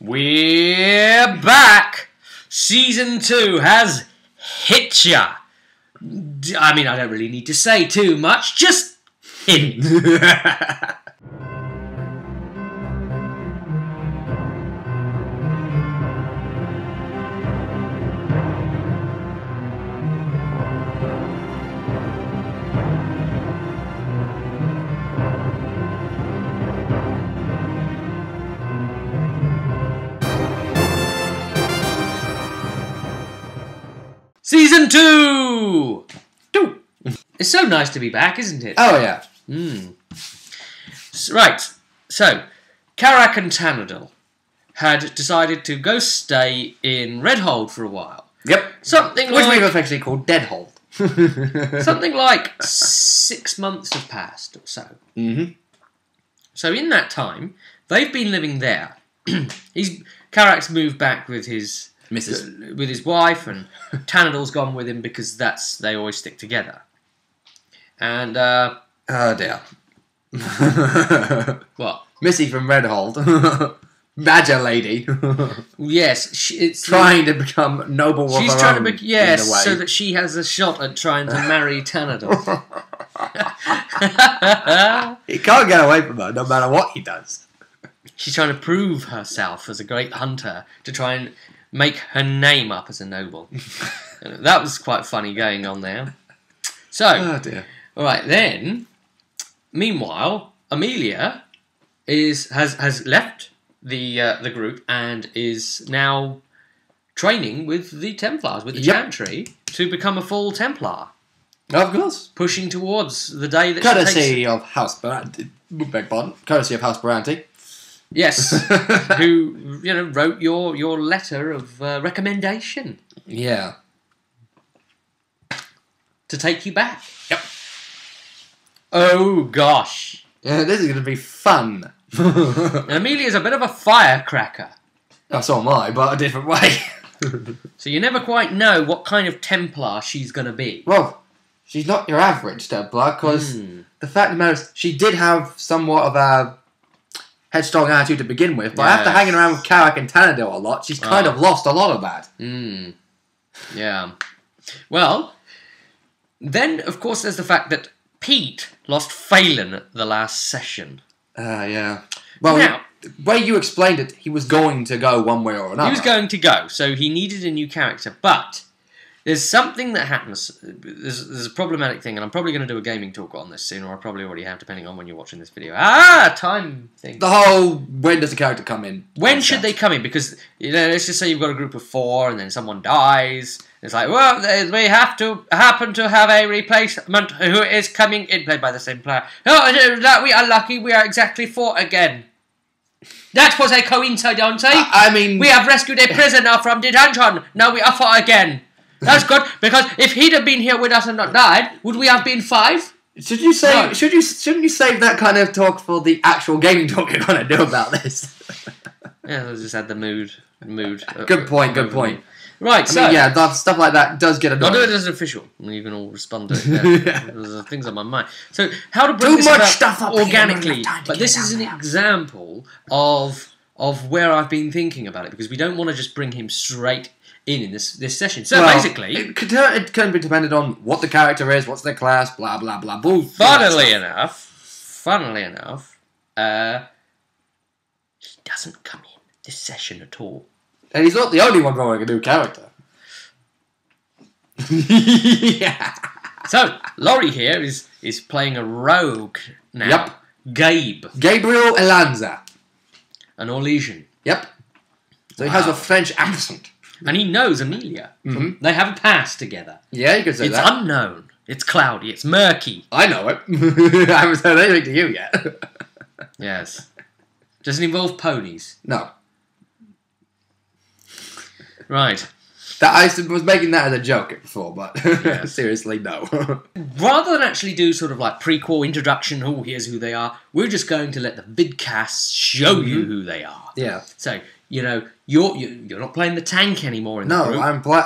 We're back! Season 2 has hit ya! I mean, I don't really need to say too much, just hit. Season 2! It's so nice to be back, isn't it? Oh, yeah. Right, so, Karak and Tanadil had decided to go stay in Redhold for a while. Yep. Something Which like... we've affectionately called Deadhold. something like 6 months have passed or so. Mm-hmm. So in that time, they've been living there. Karak's moved back with his... with his wife, and Tanadil's gone with him because they always stick together. And, oh dear. What? Missy from Redhold. Badger lady. Yes, it's... trying to become noble of she's her trying own, to be... Yes, in a way. so that she has a shot at trying to marry Tanadil. He can't get away from her, no matter what he does. She's trying to prove herself as a great hunter to try and make her name up as a noble. That was quite funny going on there. So, oh dear. Alright, then, meanwhile, Amelia has left the group and is now training with the Templars, with the Chantry, to become a full Templar. Of course. Pushing towards the day that Courtesy of House Barante. Beg pardon. Courtesy of House Barante. Yes, who wrote your letter of recommendation. Yeah. To take you back. Yep. Oh gosh. Yeah, this is going to be fun. And Amelia's a bit of a firecracker. Oh, so am I, but a different way. So you never quite know what kind of Templar she's going to be. Well, she's not your average Templar, because the fact of the matter is, she did have somewhat of a headstrong attitude to begin with, but after hanging around with Karak and Tanadil a lot, she's kind of lost a lot of that. Yeah. Well, then, of course, there's the fact that Pete lost Phelan at the last session. Yeah. Well, now, the way you explained it, he was going to go one way or another. He was going to go, so he needed a new character, but there's something that happens. There's a problematic thing, and I'm probably going to do a gaming talk on this soon, or I probably already have, depending on when you're watching this video. Time thing. The whole, when does the character come in? When should they come in? Because, let's just say you've got a group of 4, and then someone dies. It's like, well, we happen to have a replacement who is coming in, played by the same player. Oh, we are lucky, we are exactly 4 again. That was a coincidence, eh? I mean... We have rescued a prisoner from detention. Now we are 4 again. That's good, because if he'd have been here with us and not died, would we have been 5? Should you say? No. Shouldn't you save that kind of talk for the actual gaming talk you're going to do about this? Yeah, I just had the mood. Good point. Good point. Right. I mean, yeah, stuff like that does get annoying. I'll do it as an official, and you can all respond to it. Yeah. There's things on my mind. So, how to bring this about stuff up organically? But this is an example of where I've been thinking about it, because we don't want to just bring him straight in this session. So basically, it can be dependent on what the character is, what's their class, blah blah blah. Bull. Funnily enough, he doesn't come in this session at all. And he's not the only one rolling a new character. Yeah. So Laurie here is playing a rogue now. Yep. Gabe. Gabriel Elanza. An Orlaisian. Yep. So he has a French accent. And he knows Amelia. They have a past together. Yeah, you could say that. It's unknown. It's cloudy. It's murky. I know it. I haven't said anything to you yet. Yes. Does it involve ponies? No. Right. I was making that as a joke before, but Yes. seriously, no. Rather than actually do sort of like prequel introduction, oh, here's who they are, we're just going to let the vidcast show you who they are. Yeah. So, you're not playing the tank anymore in the group.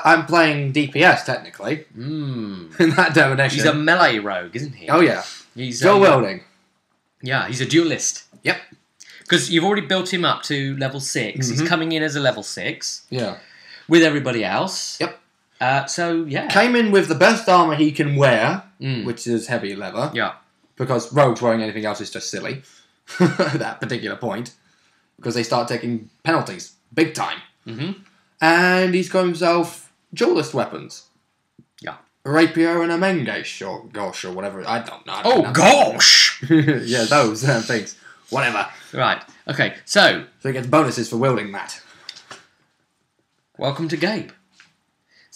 I'm playing DPS, technically. In that definition. He's a melee rogue, isn't he? Oh, yeah. He's dual wielding. Yeah, he's a duelist. Yep. Because you've already built him up to level 6. He's coming in as a level 6. Yeah. With everybody else. Yep. So, yeah. Came in with the best armour he can wear, which is heavy leather. Yeah. Because rogues wearing anything else is just silly. At that particular point. Because they start taking penalties. Big time. And he's got himself duelist weapons. Yeah. A rapier and a mengesh, or gosh, or whatever. I don't know. Oh, gosh! Yeah, those things. Whatever. Right. Okay, so he gets bonuses for wielding that. Welcome to Gabe.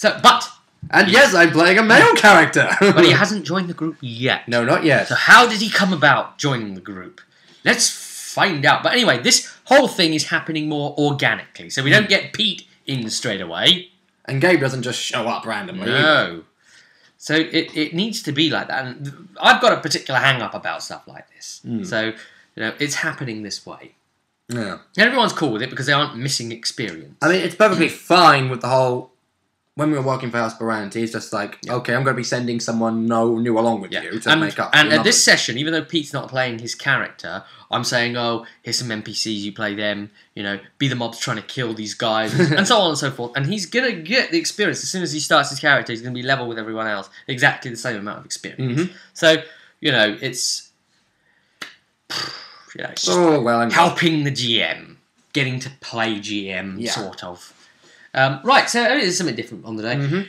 But... And yes, I'm playing a male character! But he hasn't joined the group yet. No, not yet. So how did he come about joining the group? Let's find out. But anyway, this whole thing is happening more organically. So we don't get Pete in straight away. And Gabe doesn't just show up randomly. No. So it needs to be like that. And I've got a particular hang-up about stuff like this. So, it's happening this way. Yeah. And everyone's cool with it because they aren't missing experience. I mean, it's perfectly fine with the whole... When we were working for Aspiranti, it's just like, okay, I'm going to be sending someone new along with you to make up. And at this session, even though Pete's not playing his character, I'm saying, oh, here's some NPCs, you play them, be the mobs trying to kill these guys, and so on and so forth. And he's going to get the experience. As soon as he starts his character, he's going to be level with everyone else. Exactly the same amount of experience. So, it's just helping the GM, getting to play GM, sort of. Right, so there's something different on the day.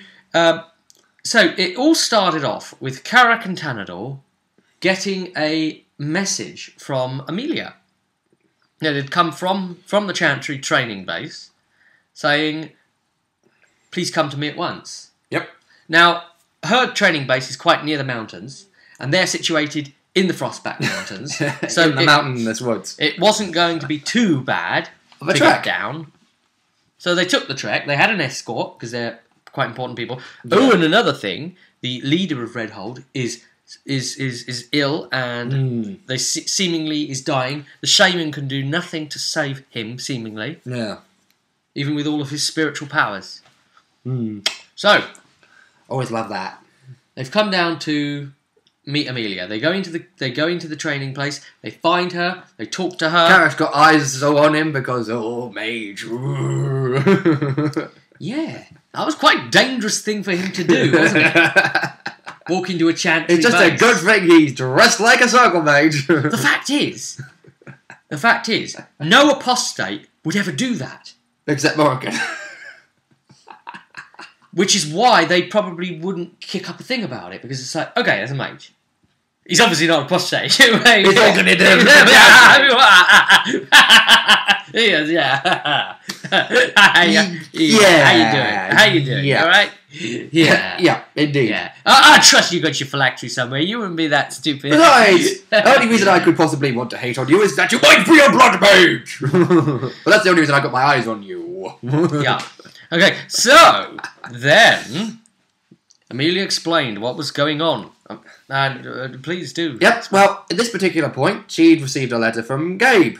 So it all started off with Karak and Tanador getting a message from Amelia. It had come from the Chantry training base saying, please come to me at once. Yep. Now, her training base is quite near the mountains, and they're situated in the Frostback Mountains. So in the mountainous woods. It wasn't going to be too bad to get down. So they took the trek. They had an escort because they're quite important people. Yeah. Oh, and another thing: the leader of Redhold is ill and they seemingly is dying. The shaman can do nothing to save him, seemingly. Yeah, even with all of his spiritual powers. So, always love that. They've come down to meet Amelia. They go into the training place. They find her. They talk to her. Karak's got eyes on him because mage. Yeah, that was quite a dangerous thing for him to do, wasn't it? Walk into a Chantry It's just base. a good thing he's dressed like a circle mage. The fact is, no apostate would ever do that. Except Morgan. Which is why they probably wouldn't kick up a thing about it, because it's like, okay, there's a mage. He's obviously not apostate. He's all going to do. Yeah. How you doing? Yeah. All right? Yeah, indeed. Yeah. I trust you got your phylactery somewhere. You wouldn't be that stupid. Besides, the only reason I could possibly want to hate on you is that you might be a blood mage. But that's the only reason I got my eyes on you. Yeah. Okay, so then Amelia explained what was going on. And please do. Yep, well, at this particular point, she'd received a letter from Gabe.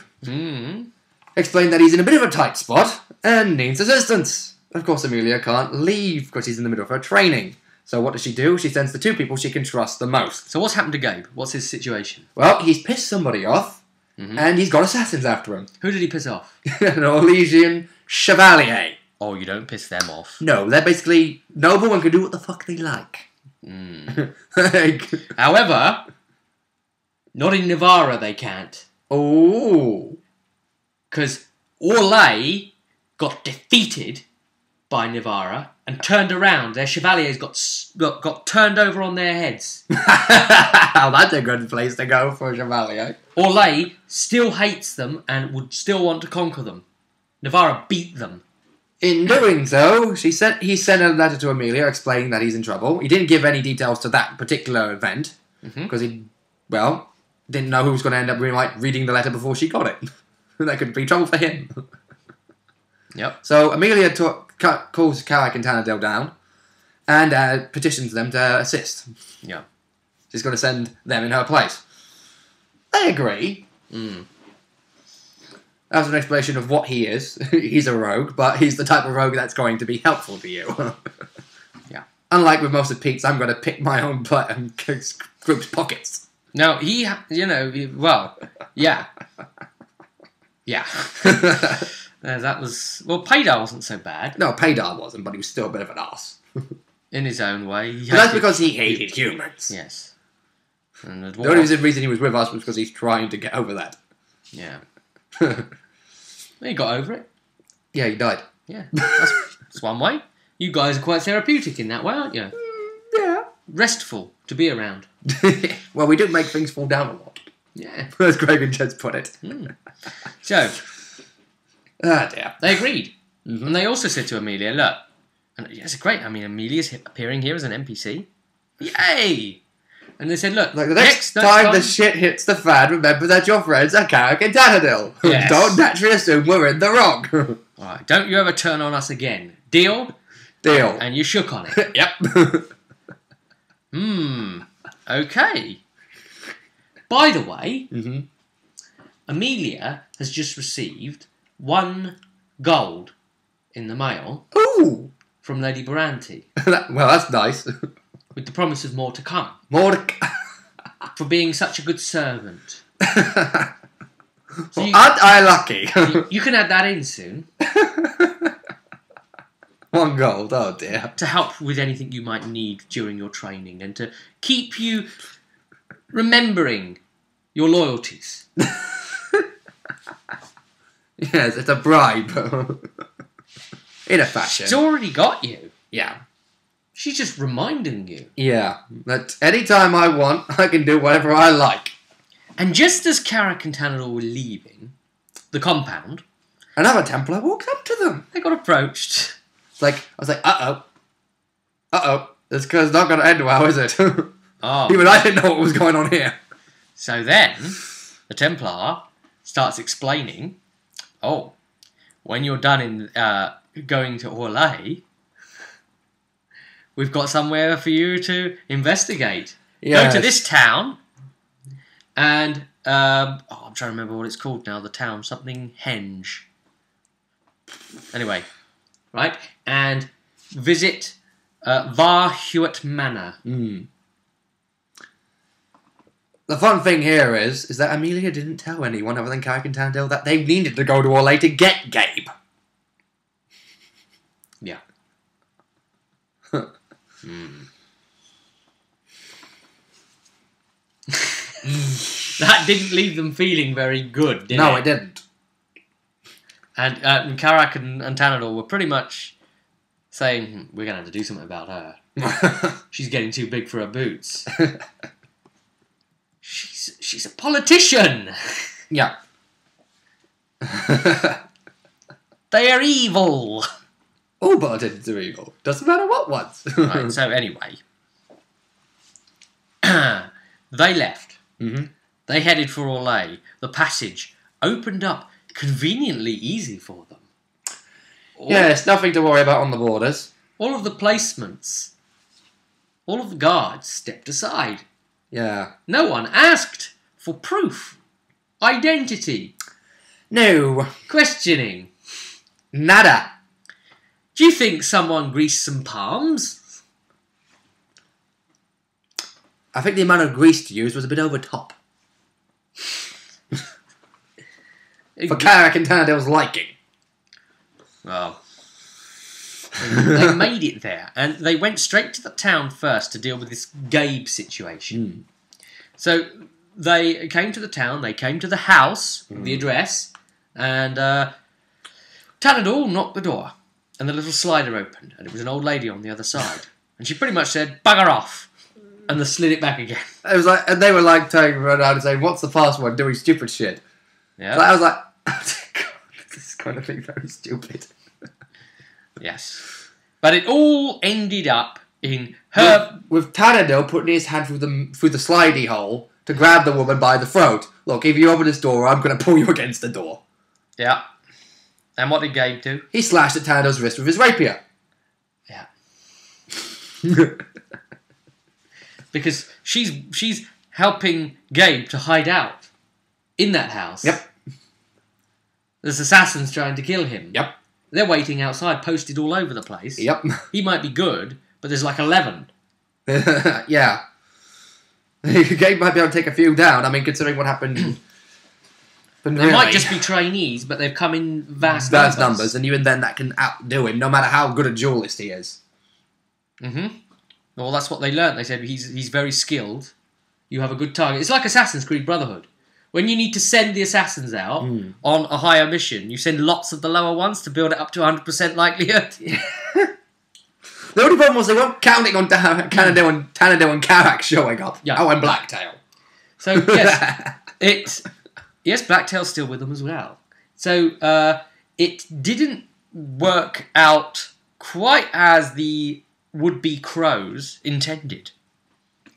Explained that he's in a bit of a tight spot and needs assistance. Of course, Amelia can't leave because he's in the middle of her training. So what does she do? She sends the two people she can trust the most. So what's happened to Gabe? What's his situation? Well, he's pissed somebody off, and he's got assassins after him. Who did he piss off? An Orlaisian chevalier. Oh, you don't piss them off. No, they're basically noble and can do what the fuck they like. However, not in Navarra they can't. Oh. Because Orlais got defeated by Navarra and turned around. Their chevaliers got turned over on their heads. That's a good place to go for a chevalier. Orlais still hates them and would still want to conquer them. Navarra beat them. In doing so, he sent a letter to Amelia explaining that he's in trouble. He didn't give any details to that particular event because he didn't know who was going to end up reading the letter before she got it. That could be trouble for him. Yep. So Amelia calls Karak and Tanadil down and petitions them to assist. Yeah. She's going to send them in her place. They agree. That was an explanation of what he is. He's a rogue, but he's the type of rogue that's going to be helpful to you. Yeah. Unlike with most of Pete's, I'm going to pick my own butt and group's pockets. Now, yeah. Yeah. That was... Well, Paydar wasn't so bad. No, Paydar wasn't, but he was still a bit of an arse. In his own way. But that's because he hated humans. Yes. And the only reason he was with us was because he's trying to get over that. Yeah. He got over it. Yeah, he died. Yeah. That's one way. You guys are quite therapeutic in that way, aren't you? Yeah. Restful to be around. Well, we do make things fall down a lot. Yeah. As Greg and Jed's put it. So... Ah, dear. They agreed. And they also said to Amelia, look, and it's great, I mean, Amelia's appearing here as an NPC. Yay! And they said, look, like the next time the shit hits the fan, remember that your friends are Carrick and Tannadill. Yes. Don't naturally assume we're in the wrong. Alright, don't you ever turn on us again. Deal? Deal. And you shook on it. Yep. Okay. By the way, Amelia has just received 1 gold in the mail. Ooh! From Lady Baranti. Well, that's nice. With the promise of more to come. More to for being such a good servant. So aren't I lucky? You can add that in soon. 1 gold, oh dear. To help with anything you might need during your training and to keep you remembering your loyalties. Yes, it's a bribe. In a fashion. She's already got you. Yeah. She's just reminding you. Yeah. That anytime I want, I can do whatever I like. And just as Carrick and Tannadill were leaving the compound... Another Templar walked up to them. They got approached. I was like, uh-oh. Uh-oh. This is not going to end well, is it? Oh. Even I didn't know what was going on here. So then, the Templar starts explaining, oh, when you're done in going to Orlais, we've got somewhere for you to investigate. Yes. Go to this town, and I'm trying to remember what it's called now. The town, something Henge. Anyway, right, and visit Varhuet Manor. The fun thing here is that Amelia didn't tell anyone other than Carrick and Tannadill that they needed to go to Orlais to get Gabe. Yeah. That didn't leave them feeling very good, did it? No, it didn't. And Carrick and Tannadill were pretty much saying, we're going to have to do something about her. She's getting too big for her boots. She's a politician. Yeah. They are evil. All politicians are evil. Doesn't matter what ones. Right, so anyway. They left. They headed for Orlais. The passage opened up conveniently easy for them. Yes, nothing to worry about on the borders. All of the placements, all of the guards stepped aside. Yeah. No one asked for proof, identity, No. questioning. Nada. Do you think someone greased some palms? I think the amount of grease used was a bit over top. For Carrick and Tannadill's liking. Well, they made it there, and they went straight to the town first to deal with this Gabe situation. So they came to the town, they came to the house, the address, and Tannadill knocked the door, and the little slider opened, and it was an old lady on the other side, and she pretty much said, "Bugger off," and they slid it back again. It was like, and they were like turning around and saying, "What's the password?" Doing stupid shit. Yeah. So I was like, oh, God, this is going to be very stupid. Yes. But it all ended up in her... With Tannadill putting his hand through the slidey hole to grab the woman by the throat. Look, if you open this door, I'm going to pull you against the door. Yeah. And what did Gabe do? He slashed at Tannadill's wrist with his rapier. Yeah. Because she's helping Gabe to hide out in that house. Yep. There's assassins trying to kill him. Yep. They're waiting outside, posted all over the place. Yep. He might be good, but there's like 11. Yeah. Gabe might be able to take a few down. I mean, considering what happened But They might just be trainees, but they've come in vast numbers. And even then that can outdo him, no matter how good a duelist he is. Mm-hmm. Well, that's what they learnt. They said he's very skilled. You have a good target. It's like Assassin's Creed Brotherhood. When you need to send the assassins out on a higher mission, you send lots of the lower ones to build it up to 100% likelihood. The only problem was they weren't counting on Tanadil and Karak showing up. Yeah. Oh, and Blacktail. So, yes, Blacktail's still with them as well. So, it didn't work out quite as the would-be crows intended.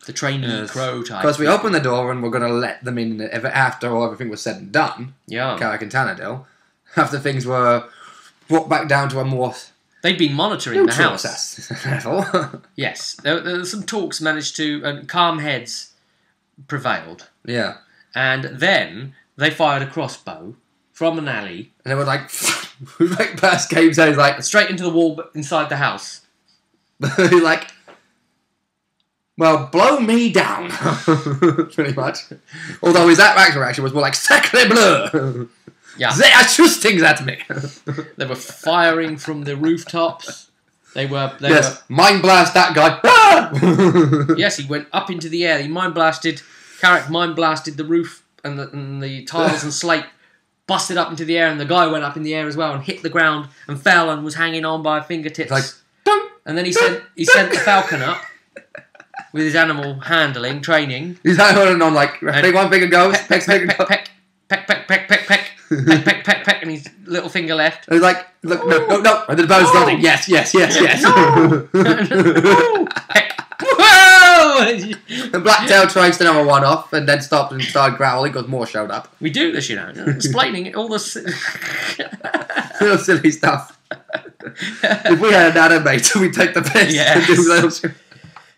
The trainee crow type. Because we opened the door and we're going to let them in after everything was said and done. Yeah. Karak and Tanadil. After things were brought back down to a more... They'd been monitoring the house. Yes. There were some talks managed to... and calm heads prevailed. Yeah. And then they fired a crossbow from an alley. And they were like... past Gabe's head, like... straight into the wall inside the house. Like... Well, blow me down. Pretty much. Although his actual reaction was more like... Sacre bleu! Yeah. They are shooting at me. They were firing from the rooftops. They were mind blast that guy. Ah! Yes, he went up into the air. He Karak mind blasted the roof and the tiles and slate, busted up into the air, and the guy went up in the air as well and hit the ground and fell and was hanging on by fingertips. Like, and then he sent the falcon up with his animal handling training. He's holding on like one finger goes, peck, peck, peck, and his little finger left. And he's like, look, no. And the bow's nodding. Yes. No! Peck. Whoa! And Blacktail tries to number one off and then stopped and started growling because more showed up. We do this, explaining all the little silly stuff. If we had an animator, we'd take the piss. Yes. And do little...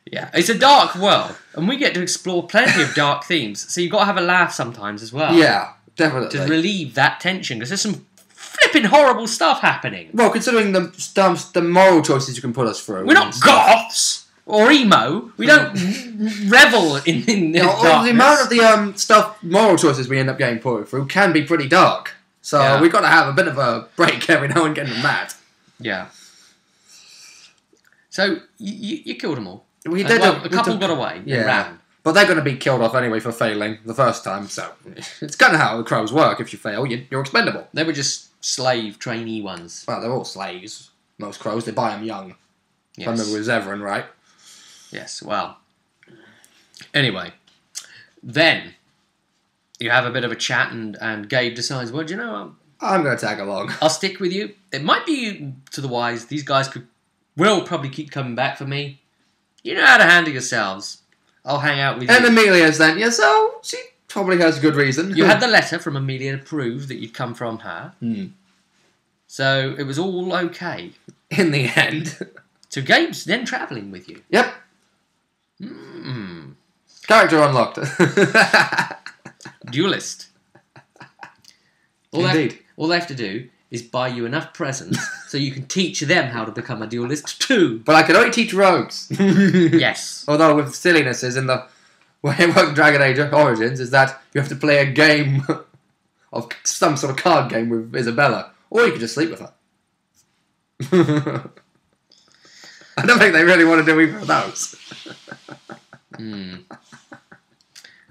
Yeah, it's a dark world, and we get to explore plenty of dark themes, so you've got to have a laugh sometimes as well. Yeah, definitely. To relieve that tension, because there's some flipping horrible stuff happening. Well, considering the moral choices you can put us through. We're not goths or emo. We don't revel in the darkness. The amount of the moral choices we end up getting put through can be pretty dark. So we've got to have a bit of a break every now and again from that. Yeah. So, you killed them all. We did. A couple got away. Yeah. Ran. But they're going to be killed off anyway for failing the first time, so it's kind of how the crows work. If you fail, you're expendable. They were just slave trainee ones. Well, they're all slaves. Most crows, they buy them young. Yes. I remember it was Everin, right? Yes, well. Anyway, then you have a bit of a chat and Gabe decides, well, do you know, I'm going to tag along. I'll stick with you. It might be to the wise. These guys will probably keep coming back for me. You know how to handle yourselves. I'll hang out with you. And Amelia sent you, so she probably has a good reason. You had the letter from Amelia to prove that you'd come from her. So it was all okay. In the end. So Gabe's then travelling with you. Yep. Character unlocked. Duelist. Indeed. All they have to do is buy you enough presents so you can teach them how to become a duelist too. But I can only teach rogues. Yes. Although with sillinesses in the way it works in Dragon Age Origins is that you have to play a game of some sort of card game with Isabella. Or you can just sleep with her. I don't think they really want to do either of those.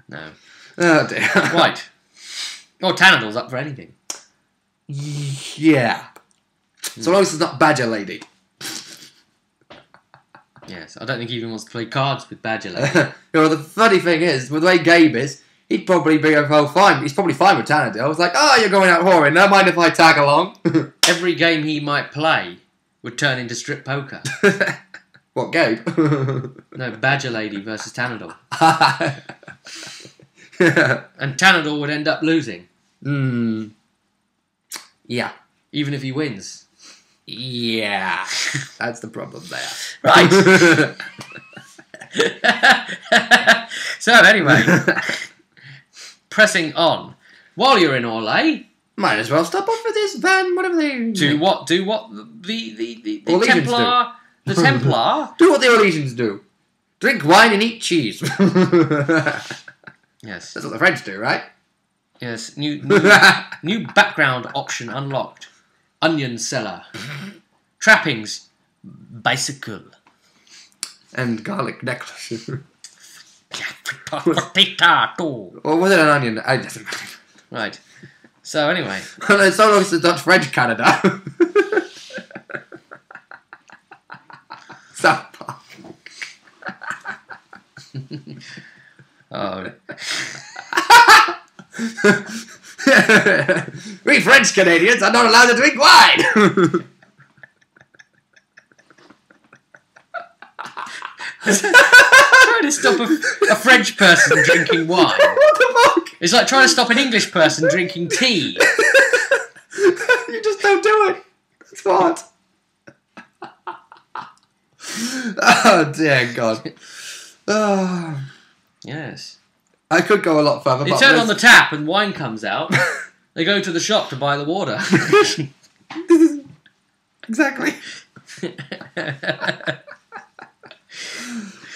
No. Oh dear. Right. Oh, Tanadil's up for anything. Yeah. So long as it's not Badger Lady. Yes, I don't think he even wants to play cards with Badger Lady. The funny thing is, with the way Gabe is, he'd probably be fine. He's probably fine with Tanadil. I was like, oh, you're going out whoring. Don't mind if I tag along. Every game he might play would turn into strip poker. What, Gabe? No, Badger Lady versus Tanadil. And Tanadil would end up losing. Yeah. Even if he wins. Yeah. That's the problem there. Right. So, anyway. Pressing on. While you're in Orlais... Might as well stop off for this van, whatever they... Do what the Templar... Do. The Templar... Do what the Orlesians do. Drink wine and eat cheese. Yes. That's what the French do, right? Yes, new background option unlocked. Onion seller. Trappings. Bicycle. And garlic necklace. Potato. Or was it an onion? I doesn't matter. Right. So anyway. It's so long as the Dutch French Canada. South Park. Oh. We French Canadians are not allowed to drink wine. Trying to stop a French person drinking wine. What the fuck? It's like trying to stop an English person drinking tea. You just don't do it. It's hard. Oh dear God. Oh. Yes. I could go a lot further. They but turn on the tap and wine comes out. They go to the shop to buy the water. Exactly.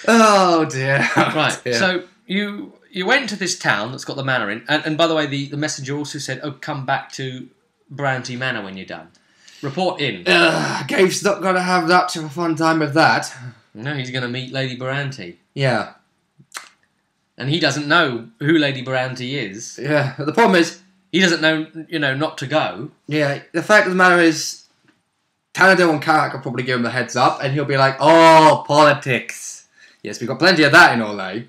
Oh dear. Right. Dear. So you went to this town that's got the manor in, and by the way, the messenger also said, "Oh, come back to Branty Manor when you're done. Report in." Gabe's not going to have much of a fun time with that. No, he's going to meet Lady Branty. Yeah. And he doesn't know who Lady Branty is. Yeah. The problem is, He doesn't know, not to go. yeah, the fact of the matter is, Tannadill and Carrack will probably give him a heads up, and he'll be like, "Oh, politics. Yes, we've got plenty of that in Orlais."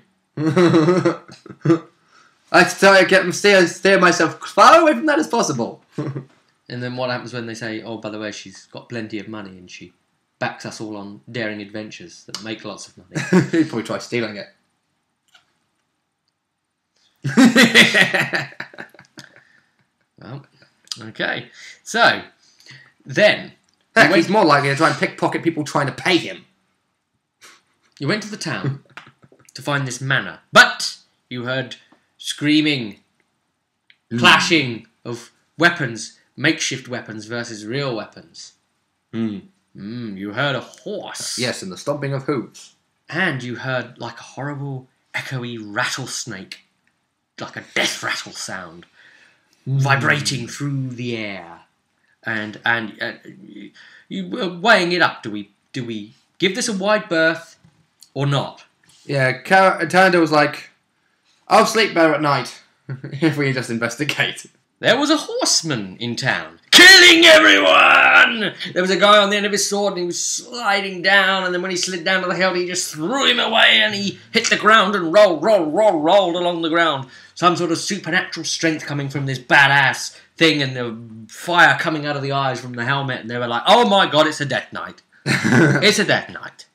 I have to try to get steer myself as far away from that as possible. And then what happens when they say, "Oh, by the way, she's got plenty of money and she backs us all on daring adventures that make lots of money." He'd probably try stealing it. Well, okay. So, then... Heck, he's more likely to try and pickpocket people trying to pay him. You went to the town to find this manor, but you heard screaming, clashing of weapons, makeshift weapons versus real weapons. You heard a horse. Yes, and the stomping of hooves. And you heard like a horrible, echoey rattlesnake, like a death rattle sound, vibrating through the air. And you were weighing it up. Do we give this a wide berth or not? Yeah, Tannadill was like, "I'll sleep better at night if we just investigate." There was a horseman in town, killing everyone! There was a guy on the end of his sword and he was sliding down, and then when he slid down to the hill, he just threw him away and he hit the ground and rolled along the ground. Some sort of supernatural strength coming from this badass thing, and the fire coming out of the eyes from the helmet, and they were like, "Oh my God, it's a death knight." It's a death knight.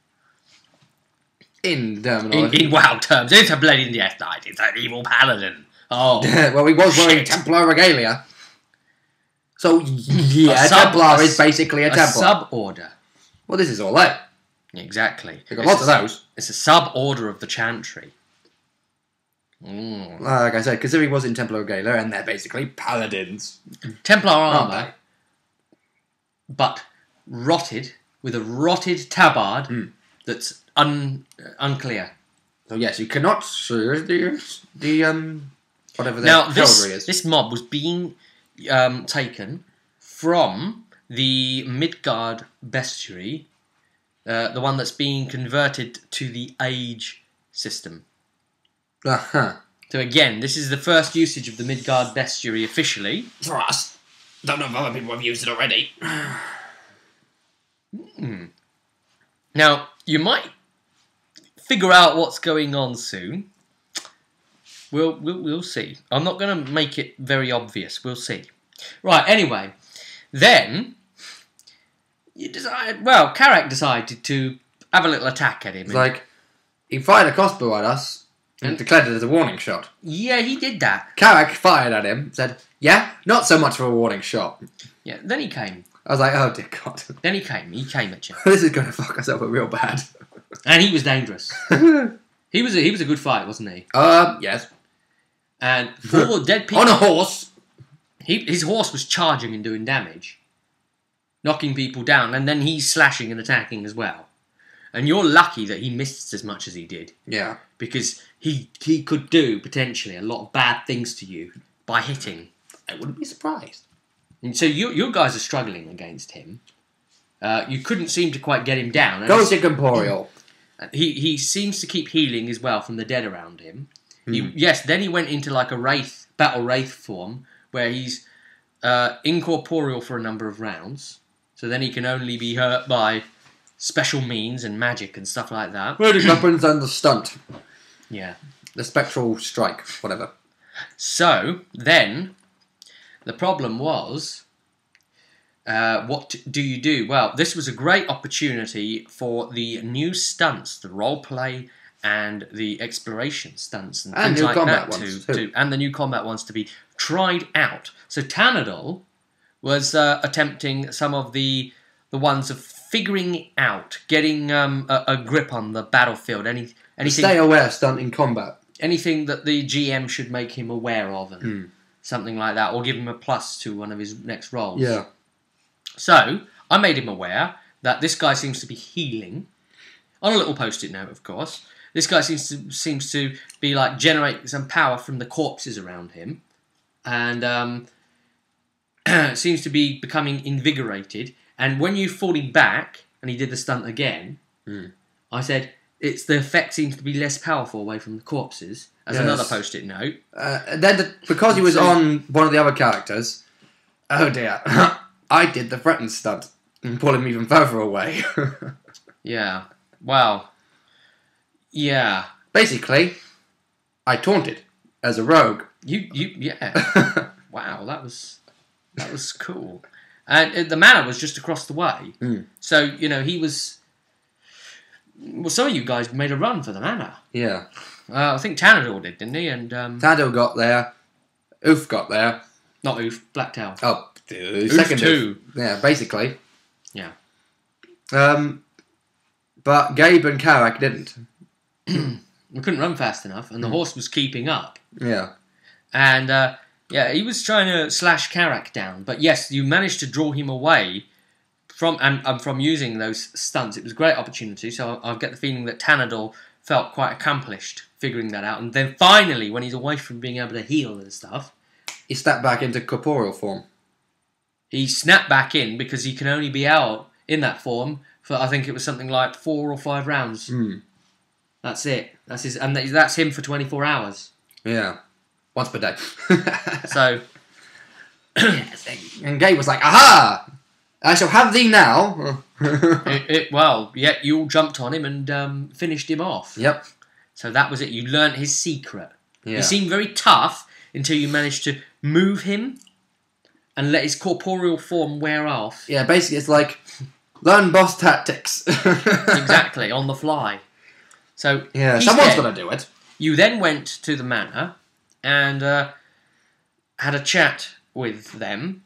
In terminology. In WoW terms, it's a bloody death knight. It's an evil paladin. Oh. Well, he was wearing Templar regalia. So, yeah, Templar is basically a Templar. A sub-order. Well, this is Orlais. Exactly. They've got lots of those. It's a sub-order of the Chantry. Like I said, considering he was in Templar regalia, and they're basically paladins. Templar armour, but rotted, with a rotted tabard that's unclear. So yes, you cannot serve the whatever now the heraldry is. This mob was being taken from the Midgard bestiary, the one that's being converted to the age system. So again, this is the first usage of the Midgard bestiary officially. For us. Don't know if other people have used it already. Now, you might figure out what's going on soon. We'll see. I'm not going to make it very obvious. We'll see. Right, anyway. Then, Carrack decided to have a little attack at him. It's like, he fired a crossbow at us and declared it as a warning shot. Yeah, he did that. Carrack fired at him, said, "Yeah, not so much for a warning shot." Yeah, then he came. I was like, oh dear God. Then he came at you. This is going to fuck us up real bad. And he was dangerous. He was a good fight, wasn't he? Yes. And for dead people... On a horse! His horse was charging and doing damage. Knocking people down, and then he's slashing and attacking as well. And you're lucky that he missed as much as he did. Yeah. Because he could do, potentially, a lot of bad things to you. by hitting. I wouldn't be surprised. And so you guys are struggling against him. You couldn't seem to quite get him down. Go to Corporeal. He seems to keep healing as well from the dead around him. Hmm. Then he went into like a battle wraith form, where he's incorporeal for a number of rounds. So then he can only be hurt by special means and magic and stuff like that. Magic weapons and the stunt. Yeah. The spectral strike, whatever. So, then, the problem was, what do you do? Well, this was a great opportunity for the new stunts, the roleplay and the exploration stunts and things like that and the new combat ones to be tried out. So Tanadol was attempting some of the ones of figuring out, getting a grip on the battlefield, anything. Stay aware stunt in combat. Anything that the GM should make him aware of, and something like that, or give him a plus to one of his next rolls. Yeah. So I made him aware that this guy seems to be healing, on a little post-it note, of course. This guy seems to be like generating some power from the corpses around him, and seems to be becoming invigorated. And when you fought him back, and he did the stunt again, I said, the effect seems to be less powerful away from the corpses, as another post-it note. Because he was on one of the other characters, oh dear, I did the threaten stunt and pulled him even further away. Yeah. Well. Yeah. Basically, I taunted as a rogue. Yeah. Wow, that was cool. And the manor was just across the way. So, he was... Well, some of you guys made a run for the manor. Yeah. I think Tanador did, didn't he? And Tanador got there. Oof got there. Not Oof, Blacktail. Oh, second Oof. Yeah, basically. Yeah. But Gabe and Karak didn't. We couldn't run fast enough, and the horse was keeping up. Yeah. And, he was trying to slash Karak down. But yes, you managed to draw him away from using those stunts. It was a great opportunity, so I get the feeling that Tanador felt quite accomplished figuring that out. And then finally, when he's away from being able to heal and stuff... He snapped back into corporeal form. He snapped back in because he can only be out in that form for, I think it was something like 4 or 5 rounds. That's it. That's him for 24 hours. Yeah. Once per day. So... And Gabe was like, aha! I shall have thee now. You all jumped on him and finished him off. Yep. So that was it. You learnt his secret. Yeah. He seemed very tough until you managed to move him and let his corporeal form wear off. Yeah, basically it's like, learn boss tactics. Exactly, on the fly. So yeah, someone's got to do it. You then went to the manor and had a chat with them.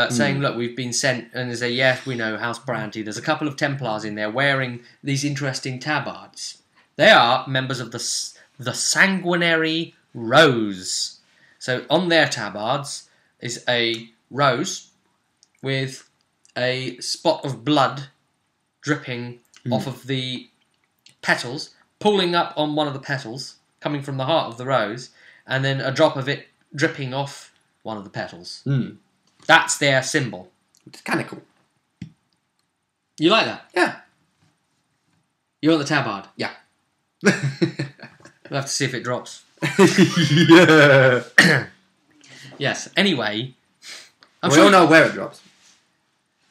Saying, look, we've been sent, and they say, yes, we know, House Brandy. There's a couple of Templars in there wearing these interesting tabards. They are members of the Sanguinary Rose. So on their tabards is a rose with a spot of blood dripping off of the petals, pulling up on one of the petals, coming from the heart of the rose, and then a drop of it dripping off one of the petals. That's their symbol. It's kind of cool. You like that? Yeah. You want the tabard? Yeah. We'll have to see if it drops. Yeah. Yes. Anyway. We all know where it drops.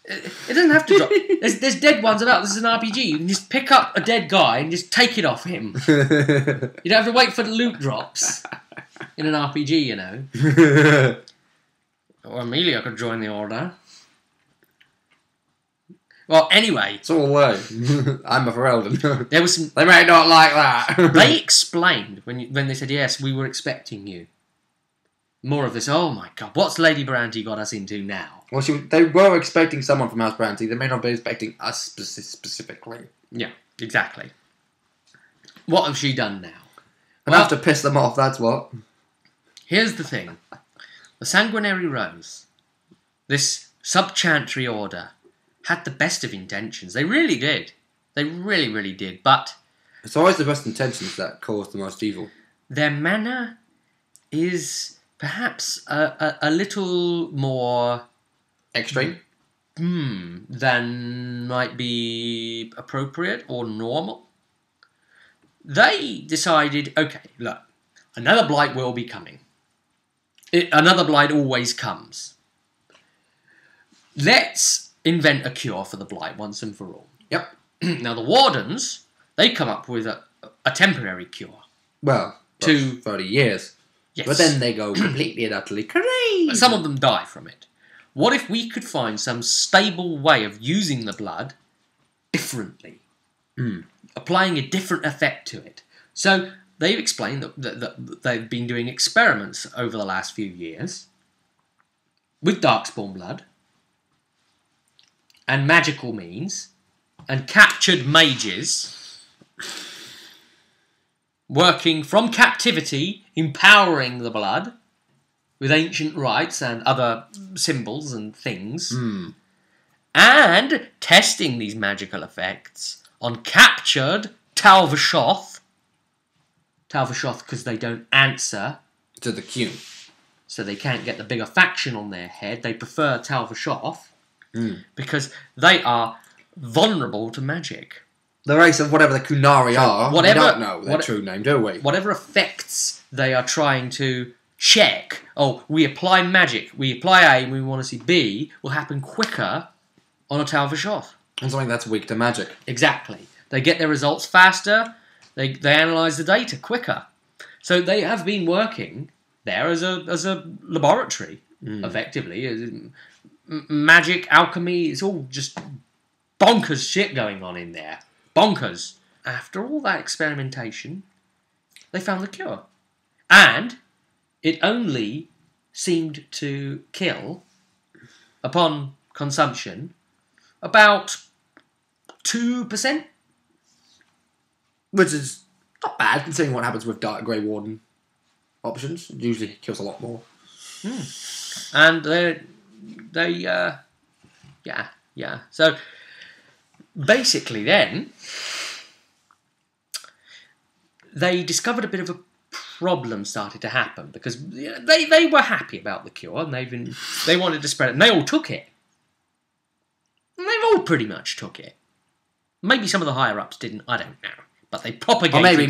It doesn't have to drop. There's dead ones about. This is an RPG. You can just pick up a dead guy and just take it off him. You don't have to wait for the loot drops in an RPG, Or Amelia could join the order. Well, anyway. It's all low. I'm a Ferelden. There was some... They may not like that. They explained when they said, yes, we were expecting you. More of this, oh my god, what's Lady Brandy got us into now? Well, they were expecting someone from House Brandy. They may not be expecting us specifically. Yeah, exactly. What have she done now? I'd have to piss them off, that's what. Here's the thing. The Sanguinary Rose, this sub-Chantry order, had the best of intentions. They really did. They really, really did. But it's always the best intentions that cause the most evil. Their manner is perhaps a little more Extreme. than might be appropriate or normal. They decided, okay, look, another blight will be coming. Another blight always comes. Let's invent a cure for the blight once and for all. Yep. Now the wardens, they come up with a temporary cure. Well, to 30 years. Yes. But then they go completely and utterly crazy. Some of them die from it. What if we could find some stable way of using the blood differently? Applying a different effect to it. So they've explained that they've been doing experiments over the last few years with Darkspawn blood and magical means and captured mages working from captivity, empowering the blood with ancient rites and other symbols and things, and testing these magical effects on captured Talvashoth. Talvashoth because they don't answer to the queue. So they can't get the bigger faction on their head. They prefer Talvashoth because they are vulnerable to magic. The race of whatever the Kunari are, we don't know their true name, do we? Whatever effects they are trying to check, we apply magic, we apply A and we want to see B, will happen quicker on a Talvashoth. And something that's weak to magic. Exactly. They get their results faster, they analyse the data quicker. So they have been working there as a laboratory, effectively. Magic, alchemy, it's all just bonkers shit going on in there. Bonkers. After all that experimentation, they found the cure. And it only seemed to kill, upon consumption, about 2%. Which is not bad, considering what happens with Dark Grey Warden options. It usually kills a lot more. And So, basically then, they discovered a bit of a problem started to happen because they were happy about the cure and they wanted to spread it and they all took it. And they've all pretty much took it. Maybe some of the higher ups didn't, I don't know. But they propagated... Or maybe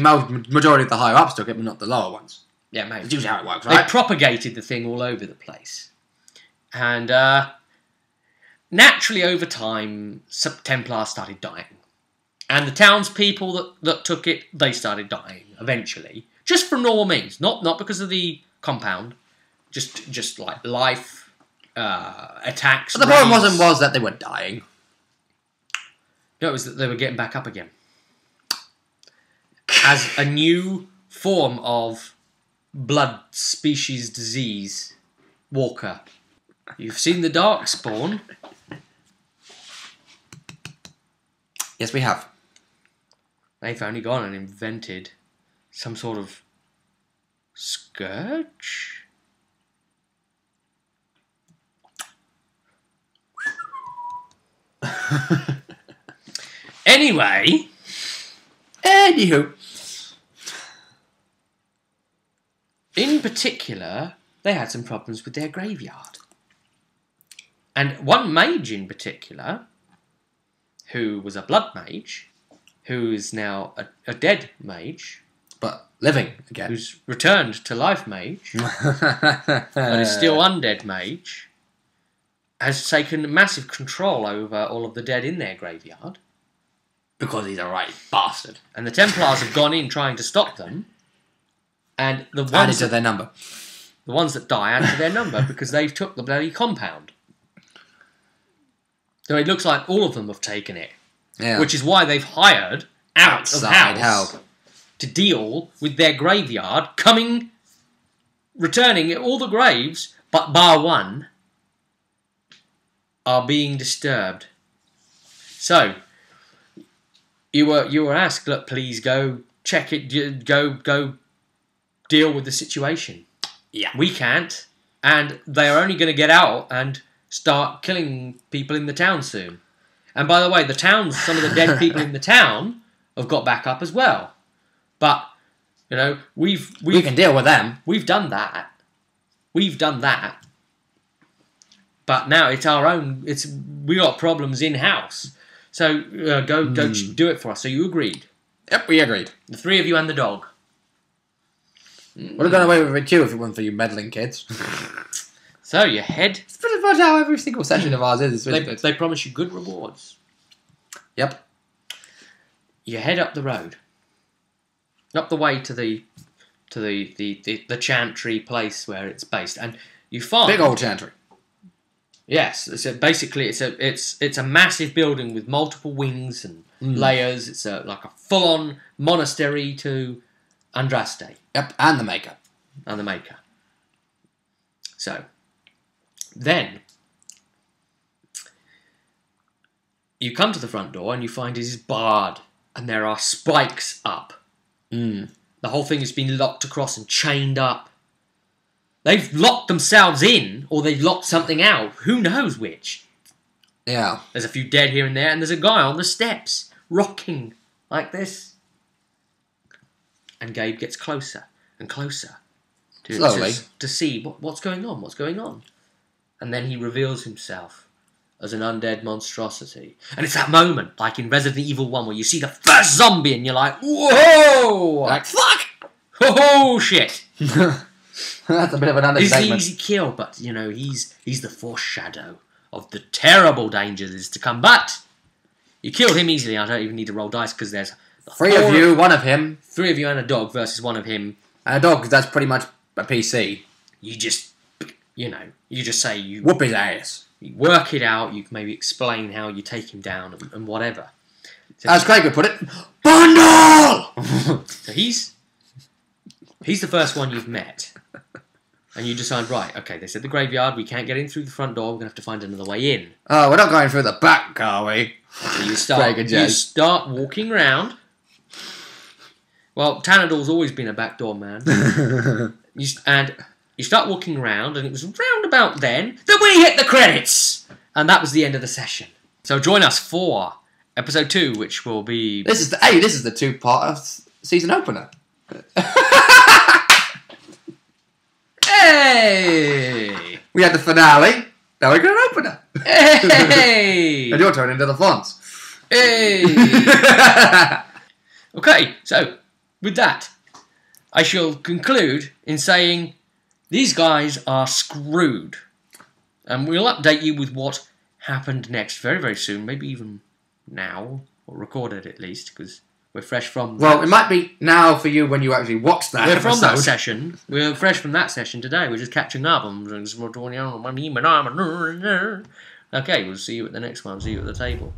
majority of the higher ups took it, but not the lower ones. Yeah, maybe. It's usually how it works, right? They propagated the thing all over the place. And naturally, over time, Templars started dying. And the townspeople that took it, they started dying, eventually. Just from normal means. Not because of the compound. Just like life, attacks... But the problem was that they were dying. No, it was that they were getting back up again. As a new form of blood species disease walker. You've seen the Darkspawn. Yes, we have. They've only gone and invented some sort of scourge? Anywho, in particular, they had some problems with their graveyard. And one mage in particular, who was a blood mage, who is now a dead mage, but living again, who's returned to life mage, but is still undead mage, has taken massive control over all of the dead in their graveyard. Because he's a right bastard. And the Templars have gone in trying to stop them. And the ones added to their number. The ones that die add to their number because they've took the bloody compound. So it looks like all of them have taken it. Yeah. Which is why they've hired outside help to deal with their graveyard, returning all the graves, but bar one, are being disturbed. So, you were asked, look, please go check it, go deal with the situation. Yeah. We can't, and they are only going to get out and start killing people in the town soon. And by the way, some of the dead people in the town have got back up as well. But, we can deal with them. We've done that. we've done that, but now it's our own. We got problems in house, so go do it for us. So you agreed. Yep, we agreed. The three of you and the dog. Would have gone away with it too if it weren't for you meddling kids. So you head. It's pretty much how every single session of ours is. They promise you good rewards. Yep. You head up the road, up the way to the Chantry place where it's based, and you find big old Chantry. Yes, basically it's a massive building with multiple wings and layers. It's like a full-on monastery to Andraste. Yep, and the Maker. And the Maker. So, then, you come to the front door and you find it is barred and there are spikes up. The whole thing has been locked across and chained up. They've locked themselves in, or they've locked something out. Who knows which? Yeah. There's a few dead here and there, and there's a guy on the steps, rocking like this. And Gabe gets closer and closer to see what's going on, And then he reveals himself as an undead monstrosity. And it's that moment, like in Resident Evil 1, where you see the first zombie and you're like, whoa! Like, fuck! Oh, shit! That's a bit of an understatement. He's an easy kill, but, you know, he's the foreshadow of the terrible dangers to come. But you killed him easily. I don't even need to roll dice because there's... Three of you, one of him. 3 of you and a dog versus 1 of him. And a dog, because that's pretty much a PC. You just, you just say you... Whoop his ass. You work it out, you can maybe explain how you take him down and whatever. So as Craig would put it, bundle! So he's the first one you've met. And you decide, right, okay, they said the graveyard, we can't get in through the front door, we're going to have to find another way in. Oh, we're not going through the back, are we? So you start walking around. Well, Tanador's always been a backdoor man. You start walking around, and it was round about then that we hit the credits! And that was the end of the session. So join us for episode 2, which will be... This is the 2-part season opener. Hey! We had the finale, now we got an opener. Hey! And you're turning into the fonts. Hey! Okay, so, with that, I shall conclude in saying these guys are screwed. And we'll update you with what happened next very, very soon. Maybe even now, or recorded at least, because we're fresh from... Well, it might be now for you when you actually watch that episode. From that session. We're fresh from that session today. We're just catching up. Okay, we'll see you at the next one. See you at the table.